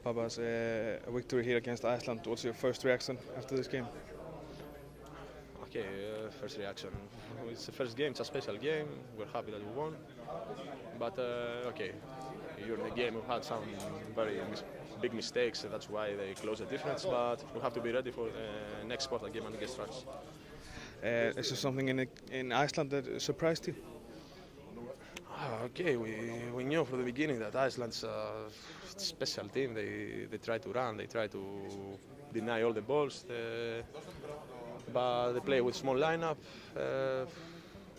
Papas, a victory here against Iceland. What's your first reaction after this game? Okay, first reaction. It's the first game. It's a special game. We're happy that we won. But okay, during the game we had some very big mistakes. That's why they closed the difference. But we have to be ready for the next Sparta game against France. Is there something in Iceland that surprised you? Okay, we knew from the beginning that Iceland's a special team. They try to run. They try to deny all the balls. But they play with small lineup.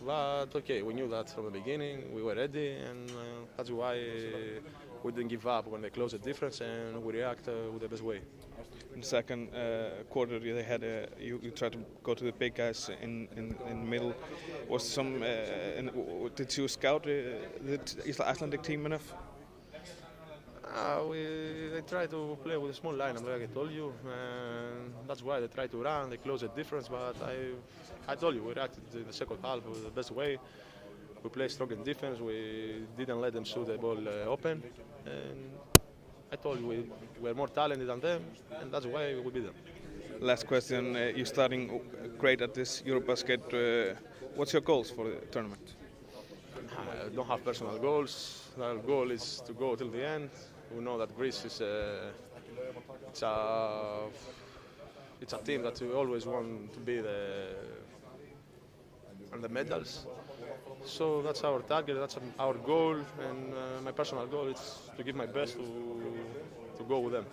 But okay, we knew that from the beginning. We were ready, and that's why we didn't give up when they closed the difference, and we react with the best way. In the second quarter, they had you tried to go to the big guys in the middle. Was some? Did you scout the Icelandic team enough? They try to play with a small lineup, like I told you, and that's why they try to run. They close the difference, but I told you we reacted in the second half the best way. We played strong in defense. We didn't let them shoot the ball open, and I told you we were more talented than them, and that's why we beat them. Last question: you're starting great at this Eurobasket. What's your goals for the tournament? I don't have personal goals. Our goal is to go till the end. We know that Greece is it's a team that we always want to be on the medals. So that's our target, that's our goal, and my personal goal is to give my best to go with them.